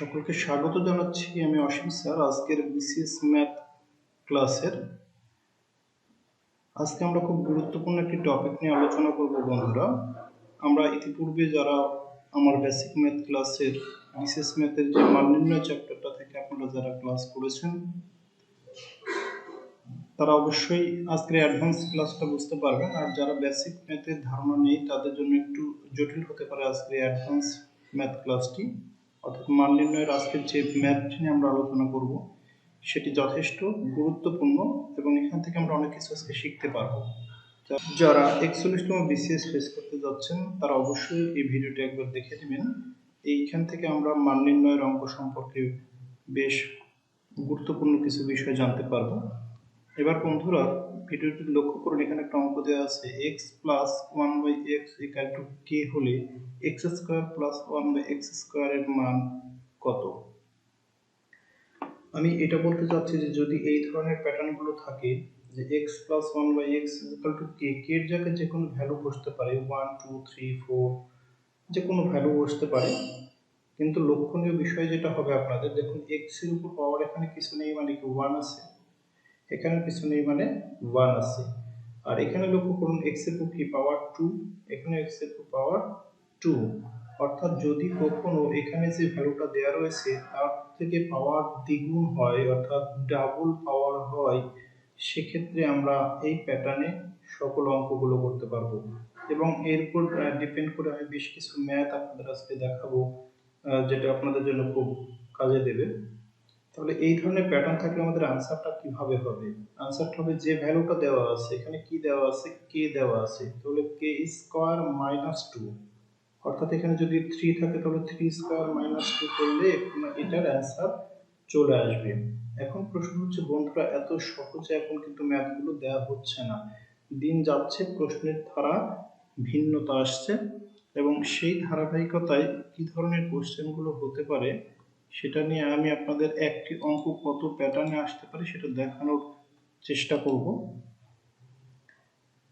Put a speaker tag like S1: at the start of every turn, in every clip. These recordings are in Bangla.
S1: সকলকে স্বাগত জানাচ্ছি। আমি অসীম স্যার আজকের বিসিএস ম্যাথ ক্লাসের। আজকে আমরা খুব গুরুত্বপূর্ণ একটি টপিক নিয়ে আলোচনা করব বন্ধুরা। আমরা ইতিপূর্বে যারা আমার বেসিক ম্যাথ ক্লাসের বিসিএস ম্যাথের যে মান নির্ণয় চ্যাপ্টারটা থেকে আপনারা যারা ক্লাস করেছেন তারা অবশ্যই আজকের অ্যাডভান্স ক্লাসটা বুঝতে পারবেন। আর যারা বেসিক ম্যাথের ধারণা নেই তাদের জন্য একটু জটিল হতে পারে আজকের অ্যাডভান্স ম্যাথ ক্লাসটি। অর্থাৎ মান নির্ণয়ের আজকের যে ম্যাথটি নিয়ে আমরা আলোচনা করব সেটি যথেষ্ট গুরুত্বপূর্ণ এবং এখান থেকে আমরা অনেক কিছু আজকে শিখতে পারবো। যারা 41তম বিসিএস ফেস করতে যাচ্ছেন তারা অবশ্যই এই ভিডিওটি একবার দেখে নেবেন। এইখান থেকে আমরা মান নির্ণয়ের অঙ্ক সম্পর্কে বেশ গুরুত্বপূর্ণ কিছু বিষয় জানতে পারবো। এবার বন্ধুরা ভিডিওটি লক্ষ্য করুন, এখানে একটা অঙ্ক দেওয়া আছে x plus 1/x equal to k হলে x square plus 1/x square এর মান কত। আমি এটা বলতে চাচ্ছি যে যদি এই ধরনের প্যাটার্ন গুলো থাকে যে x plus 1/x equal to k, k এর জায়গায় যে কোনো ভ্যালু বসতে পারে 1 2 3 4 যে কোনো ভ্যালু বসতে পারে, কিন্তু লক্ষণীয় বিষয় যেটা হবে আপনাদের দেখুন x এর উপর পাওয়ার এখানে কিছু নেই মানে কি 1 আছে, এখানে কিছু নেই মানে 1 আছে। আর এখানে লক্ষ্য করুন x এর উপর কি পাওয়ার 2, এখানে x এর উপর পাওয়ার 2, অর্থাৎ যদি কখনো এখানে যে ভ্যালুটা দেয়া রয়েছে তার থেকে পাওয়ার দ্বিগুণ হয় অর্থাৎ ডাবল পাওয়ার হয়, সেক্ষেত্রে আমরা এই প্যাটার্নে সকল অঙ্কগুলো করতে পারবো। এবং এর উপর ডিপেন্ড করে আমি বেশ কিছু ম্যাথ আপনাদের আজকে দেখাবো যেটা আপনাদের জন্য খুব কাজে দেবে। তাহলে এই ধরনের প্যাটার্ন থাকলে আমাদের আনসারটা কিভাবে হবে? আনসারটা হবে যে ভ্যালুটা দেওয়া আছে, এখানে কি দেওয়া আছে, k দেওয়া আছে, তাহলে k স্কয়ার মাইনাস 2, অর্থাৎ এখানে যদি 3 থাকে তাহলে 3 স্কয়ার মাইনাস 2 করলে এটার অ্যান্সার চলে আসবে। এখন প্রশ্ন হচ্ছে বন্ধুরা, এত সহজে এখন কিন্তু ম্যাথগুলো দেওয়া হচ্ছে না, দিন যাচ্ছে প্রশ্নের ধারা ভিন্নতা আসছে এবং সেই ধারাবাহিকতায় কি ধরনের কোশ্চেনগুলো হতে পারে সেটা নিয়ে আমি আপনাদের একটি অঙ্ক কত প্যাটার্নে আসতে পারে সেটা দেখানোর চেষ্টা করব।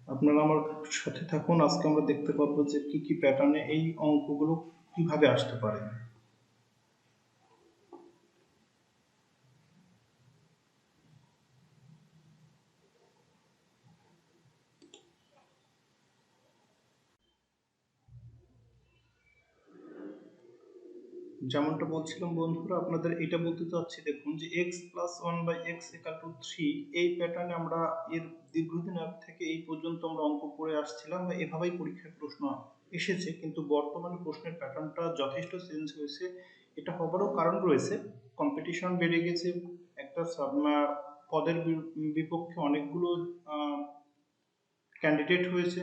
S1: আপনারা আমার সাথে থাকুন, আজকে আমরা দেখতে পারবো যে কি কি প্যাটার্নে এই অঙ্কগুলো কিভাবে আসতে পারে। যেমনটা বলছিলাম বন্ধুরা, আপনাদের এটা বলতে চাচ্ছি দেখুন যে x plus 1/x equal to 3, এই প্যাটার্নে আমরা এর দীর্ঘদিন আগ থেকে এই পর্যন্ত আমরা অঙ্ক করে আসছিলাম বা এভাবেই পরীক্ষায় প্রশ্ন এসেছে, কিন্তু বর্তমানে প্রশ্নের প্যাটার্নটা যথেষ্ট চেঞ্জ হয়েছে। এটা হবারও কারণ রয়েছে, কম্পিটিশন বেড়ে গেছে, একটা পদের বিপক্ষে অনেকগুলো ক্যান্ডিডেট হয়েছে।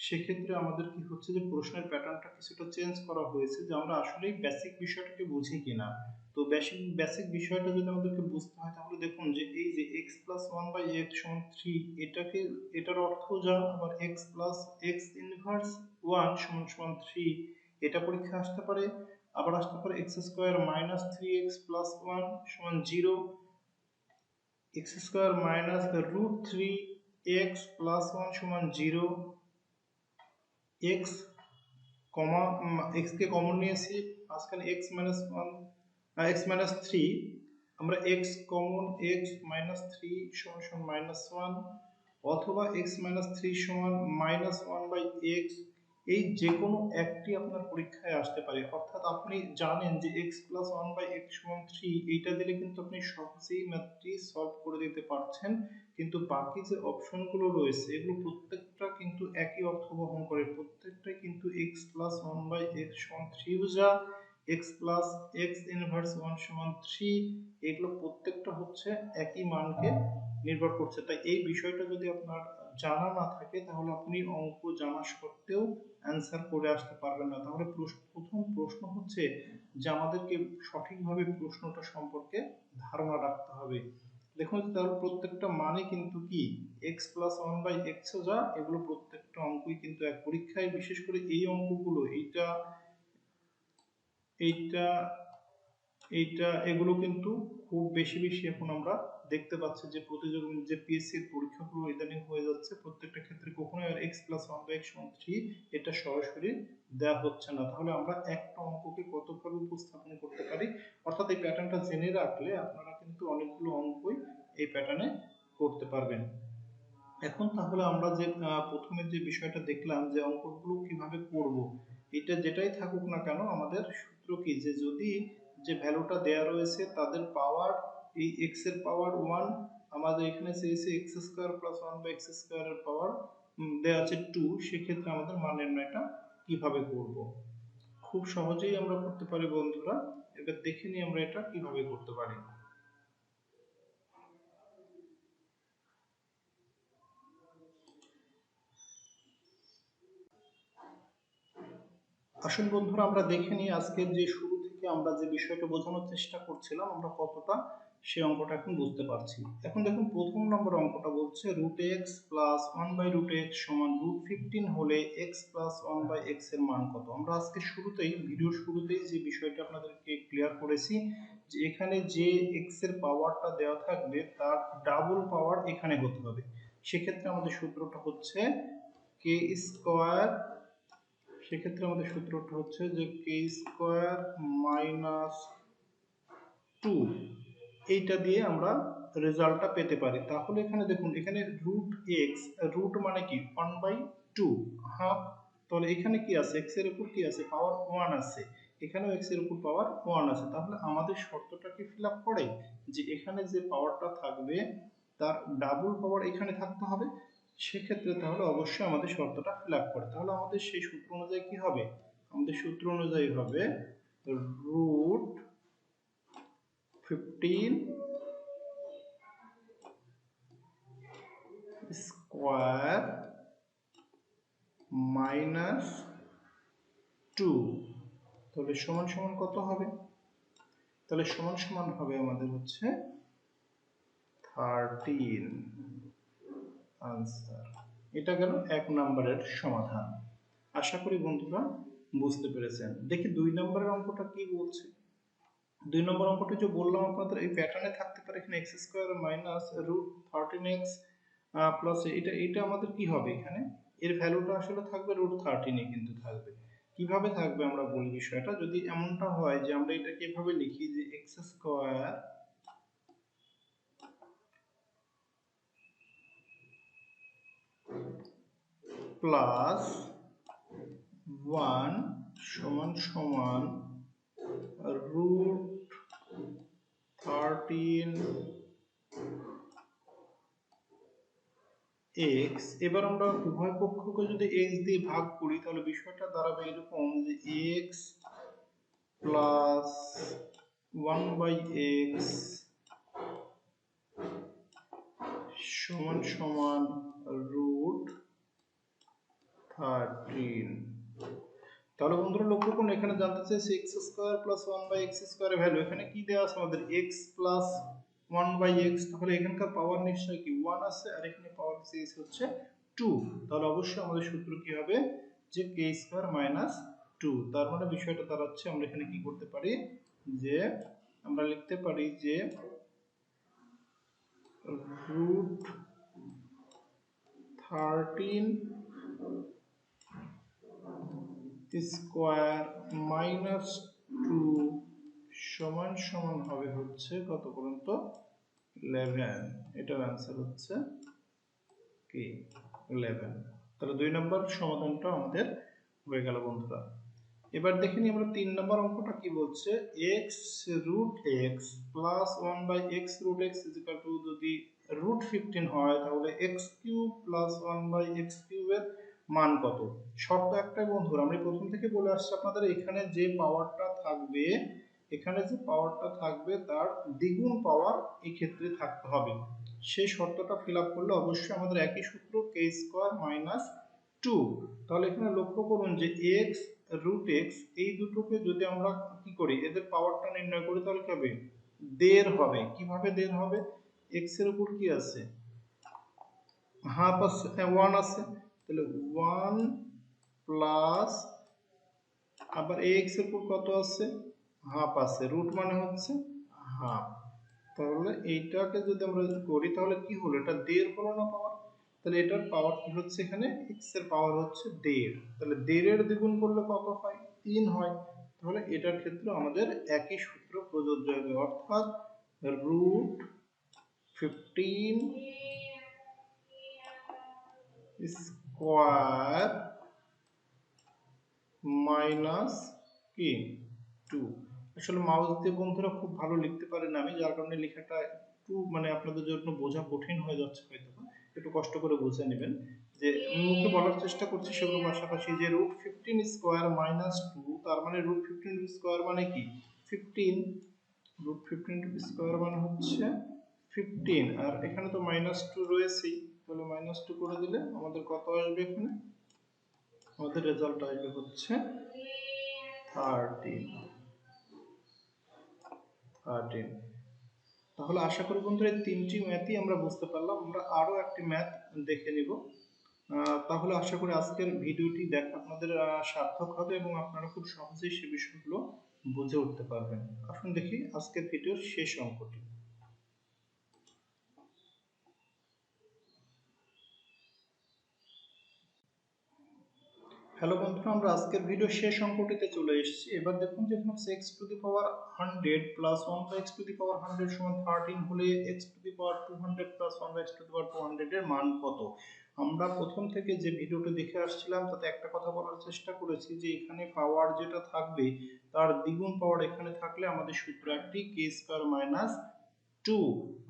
S1: সেক্ষেত্রে আমাদের কি হচ্ছে যে প্রশ্নের প্যাটার্নটা কিছুটা চেঞ্জ করা হয়েছে যে আমরা আসলেই বেসিক বিষয়টাকে বুঝি কিনা। তো বেসিক বিষয়টা যদি আমাদেরকে বুঝতে হয় তাহলে দেখুন যে এই যে x প্লাস 1/x সমান 3, এটার অর্থ যা, আবার x প্লাস x ইনভার্স 1 সমান সমান 3, এটা পরীক্ষা আসতে পারে। আবার আসতে পারে x square minus 3x plus 1 সমান 0, x square minus root 3x plus 1 সমান 0, x কমা x কে কমন নিয়েছি, মাঝখানে x মাইনাস 1 x মাইনাস 3, আমরা x কমন x মাইনাস 3 সমান সমান মাইনাস 1, অথবা x মাইনাস 3 সমান মাইনাস 1/x, এই যে কোনো একটি আপনার পরীক্ষায় আসতে পারে। অর্থাৎ আপনি জানেন যে x প্লাস 1/x সমান 3, এইটা দিলে কিন্তু আপনি সহজেই ম্যাথটি সলভ করে দিতে পারছেন, কিন্তু বাকি যে অপশনগুলো রয়েছে এগুলো প্রত্যেকটা কিন্তু একই অর্থ বহন করে, প্রত্যেকটাই কিন্তু x প্লাস 1/x সমান 3 বোঝা, x প্লাস x ইনভার্স 1 সমান 3, এগুলো প্রত্যেকটা হচ্ছে একই মানকে নির্ভর করছে। তাই এই বিষয়টা যদি আপনার জানা না থাকে তাহলে আপনি অঙ্ক জানা সত্ত্বেও অ্যান্সার করে আসতে পারবেন না। তাহলে প্রথম প্রশ্ন হচ্ছে যে আমাদেরকে সঠিকভাবে প্রশ্নটা সম্পর্কে ধারণা রাখতে হবে। দেখুন তাহলে প্রত্যেকটা মানে কিন্তু কি x প্লাস 1/x যা, এগুলো প্রত্যেকটা অঙ্কই কিন্তু এক পরীক্ষায়, বিশেষ করে এই অঙ্কগুলো এইটা এইটা এইটা এগুলো কিন্তু খুব বেশি এখন আমরা দেখতে পাচ্ছি যে প্রতিযোগী যে পিএসসির পরীক্ষাগুলো ইদানিং হয়ে যাচ্ছে প্রত্যেকটা ক্ষেত্রে কখনোই আর x+1/x=3 এটা সরাসরি দেওয়া হচ্ছে না। তাহলে আমরা একটা অঙ্ককে কতভাবে উপস্থাপন করতে পারি, অর্থাৎ এই প্যাটার্নটা জেনে রাখলে আপনারা কিন্তু অনেকগুলো অঙ্কই এই প্যাটার্নে করতে পারবেন। এখন তাহলে আমরা যে প্রথমে যে বিষয়টা দেখলাম যে অঙ্কগুলো কিভাবে করব, এটা যেটাই থাকুক না কেন আমাদের সূত্র কি, যে যদি যে ভ্যালুটা দেয়া রয়েছে তাদের পাওয়ার, এই x এর পাওয়ার 1, আমাদের এখানে চেয়েছে x² + 1/x² এর পাওয়ার দেয়া আছে 2, সেক্ষেত্রে আমাদের মান নির্ণয়টা কিভাবে করব। খুব সহজেই আমরা করতে পারি বন্ধুরা। এবার দেখে নিই আমরা এটা কিভাবে করতে পারি। আসুন বন্ধুরা আমরা দেখে নিই আজকের যে শুরু থেকে আমরা যে বিষয়টা বোঝানোর চেষ্টা করছিলাম আমরা কতটা সেই অঙ্কটা এখন বুঝতে পারছি। এখন দেখুন প্রথম নম্বর অঙ্কটা বলছে √x + 1/√x = √15 হলে x + 1/x এর মান কত। আমরা আজকে শুরুতেই ভিডিওর শুরুতেই যে বিষয়টা আপনাদেরকে ক্লিয়ার করেছি যে এখানে যে x এর পাওয়ারটা দেওয়া থাকবে তার ডাবল পাওয়ার এখানে হতে হবে। সেক্ষেত্রে আমাদের সূত্রটা হচ্ছে k², সেক্ষেত্রে আমাদের সূত্রটা হচ্ছে যে k² - 2, এইটা দিয়ে আমরা রেজাল্টটা পেতে পারি। তাহলে এখানে দেখুন এখানে √x, রুট মানে কি 1/2 হাফ, তাহলে এখানে কি আছে x এর উপর কি আছে পাওয়ার 1 আছে, এখানেও x এর উপর পাওয়ার 1 আছে। তাহলে আমাদের শর্তটা কি ফিল আপ করে যে এখানে যে পাওয়ারটা থাকবে তার ডাবল পাওয়ার এখানে থাকতে হবে। সেক্ষেত্রে তাহলে অবশ্যই আমাদের শর্তটা ফিল আপ করে। তাহলে আমাদের সেই সূত্র অনুযায়ী কি হবে, আমাদের সূত্র অনুযায়ী হবে √15² - 2, তাহলে সমান সমান কত হবে, তাহলে সমান সমান হবে আমাদের হচ্ছে 13 আনসার। এটা গেল 1 নম্বরের সমাধান। আশা করি বন্ধুরা বুঝতে পেরেছেন। দেখি 2 নম্বরের অঙ্কটা কি বলছে। 2 নম্বর অঙ্কটা যে বললাম আপনাদের এই প্যাটার্নে থাকতে পারে, এখানে x² - √13x প্লাস এটা আমাদের কি হবে, এখানে এর ভ্যালুটা আসলে থাকবে √13 কিন্তু থাকবে। কিভাবে থাকবে আমরা বলি বিষয়টা, যদি এমনটা হয় যে আমরা এটাকে এভাবে লিখি যে x² প্লাস 1 সমান সমান √13x, এবার আমরা উভয় পক্ষকে যদি x দিয়ে ভাগ করি তাহলে বিষয়টা দাঁড়াবে এরকম যে x প্লাস 1/x সমান সমান √13। তাহলে বন্ধুরা লক্ষ্য করুন এখানে জানতে চাইছে x² + 1/x² এর ভ্যালু, এখানে কি দেওয়া আছে আমাদের x প্লাস 1/x, তাহলে এখানকার পাওয়ার নিশ্চয়ই কি 1 আছে আর এখানে পাওয়ার চেয়েছে হচ্ছে 2, তাহলে অবশ্যই আমাদের সূত্র কি হবে যে k² - 2। তার মানে বিষয়টা দাঁড়াচ্ছে আমরা এখানে কি করতে পারি যে আমরা লিখতে পারি যে √13² - 2 সমান সমান হবে হচ্ছে কত পর্যন্ত 11, এটার आंसर হচ্ছে কি 11। তাহলে 2 নম্বর সমাধানটা আমাদের হয়ে গেল বন্ধুরা। এবার দেখে নিই আমরা 3 নম্বর অঙ্কটা কি বলছে x√x প্লাস 1/x√x যদি √15 হয় তাহলে x³ + 1/x³ এর মান কত। শর্ত একটাই বন্ধুরা, আমি প্রথম থেকে বলে আসছি আপনাদের এখানে যে পাওয়ারটা থাকবে, এখানে যে পাওয়ারটা থাকবে তার দ্বিগুণ পাওয়ার এই ক্ষেত্রে থাকতে হবে। সেই শর্তটা ফিল আপ করলে অবশ্যই আমাদের একই সূত্র k² - 2। তাহলে এখানে লক্ষ্য করুন যে x √x এই দুটোকে যদি আমরা কি করি এদের পাওয়ারটা নির্ণয় করি তাহলে কি হবে, দের হবে। কিভাবে দের হবে, x এর উপর কি আছে হাফ আছে, 1 আছে, তাহলে 1 প্লাস আবার ax এর উপর কত আছে হাফ আছে, রুট মানে হচ্ছে হাফ, তাহলে এইটাকে যদি আমরা করি তাহলে কি হলো, এটা 1.5 হলো না পাওয়ার, তাহলে এটার পাওয়ার কি হচ্ছে, এখানে x এর পাওয়ার হচ্ছে 1.5, তাহলে 1.5 এর দ্বিগুণ করলে কত হয়, 3 হয়। তাহলে এটার ক্ষেত্রে আমাদের একই সূত্র প্রযোজ্য হবে, অর্থাৎ √15 স্কয়ার মাইনাস কি 2। আসলে মাউস দিয়ে বন্ধুরা খুব ভালো লিখতে পারে না আমি, যার কারণে লেখাটা একটু মানে আপনাদের জন্য বোঝা কঠিন হয়ে যাচ্ছে হয়তো, একটু কষ্ট করে বুঝে নেবেন। যে আমি মুখে বলার চেষ্টা করছি সেগুলো পাশাপাশি, যে √15 স্কয়ার মাইনাস 2, তার মানে √15 স্কয়ার মানে কি 15, √15 স্কয়ার মানে হচ্ছে 15, আর এখানে তো -2 রয়েছেই, তাহলে -2 করে দিলে আমাদের কত আসবে, এখানে আমাদের রেজাল্ট আসবে হচ্ছে 13। তাহলে আশা করি বন্ধুরা এই 3টি ম্যাথই আমরা বুঝতে পারলাম। আমরা আরো একটি ম্যাথ দেখে নিব। তাহলে আশা করি আজকের ভিডিওটি দেখা আপনাদের সার্থক হবে এবং আপনারা খুব সহজেই সে বিষয়গুলো বুঝে উঠতে পারবেন। আসুন দেখি আজকের ভিডিওর শেষ অঙ্কটি। হ্যালো বন্ধুরা, আমরা আজকের ভিডিও শেষ অঙ্কটিতে চলে এসেছি। এবার দেখুন যে এখানে x to the power 100 plus 1 by x to the power 100 সমান 13 হলে x to the power 200 plus 1 by x to the power 200 এর মান কত। আমরা প্রথম থেকে যে ভিডিওটি দেখে আসছিলাম তাতে একটা কথা বলার চেষ্টা করেছি যে এখানে পাওয়ার যেটা থাকবে তার দ্বিগুণ পাওয়ার এখানে থাকলে আমাদের সূত্র একটি k স্কয়ার মাইনাস 2,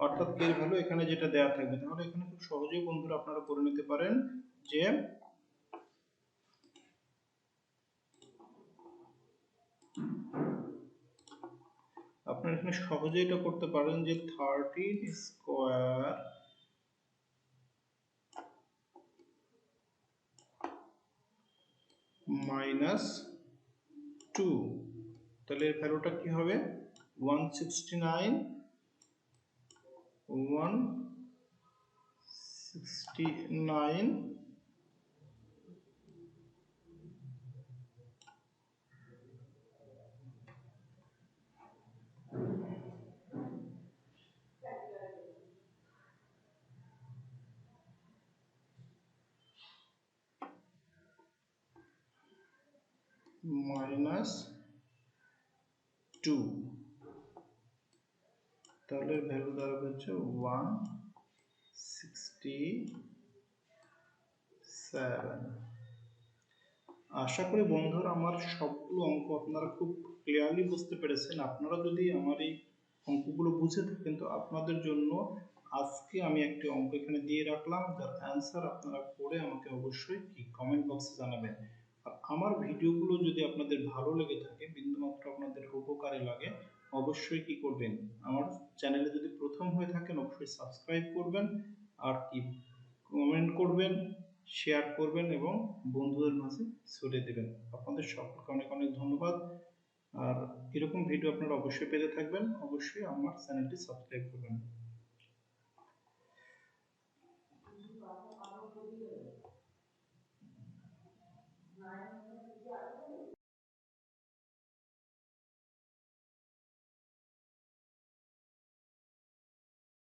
S1: অর্থাৎ k এর ভ্যালু এখানে যেটা দেওয়া থাকবে। তাহলে এখানে খুব সহজেই বন্ধুরা আপনারা করে নিতে পারেন যে আপনারা এখানে সহজেই এটা করতে পারেন যে 13 স্কয়ার মাইনাস 2, তাহলে এর ভ্যালুটা কি হবে 169 মাইনাস 2, তাহলে এর ভ্যালু দাঁড়াবে হচ্ছে 167। আশা করি বন্ধুরা আমার সবগুলো অঙ্ক আপনারা খুব ক্লিয়ারলি বুঝতে পেরেছেন। আপনারা যদি আমার এই অঙ্কগুলো বুঝে থাকেন তো আপনাদের জন্য আজকে আমি একটি অঙ্ক এখানে দিয়ে রাখলাম, যার অ্যান্সার আপনারা করে আমাকে অবশ্যই কি কমেন্ট বক্সে জানাবেন। আর আমার ভিডিওগুলো যদি আপনাদের ভালো লেগে থাকে, বিন্দুমাত্র আপনাদের উপকারে লাগে, অবশ্যই কি করবেন, আমার চ্যানেলে যদি প্রথম হয়ে থাকেন অবশ্যই সাবস্ক্রাইব করবেন, আর কি কমেন্ট করবেন, শেয়ার করবেন এবং বন্ধুদের মাঝে ছড়িয়ে দেবেন। আপনাদের সকলকে অনেক অনেক ধন্যবাদ। আর এরকম ভিডিও আপনারা অবশ্যই পেতে থাকবেন, অবশ্যই আমার চ্যানেলটি সাবস্ক্রাইব করবেন।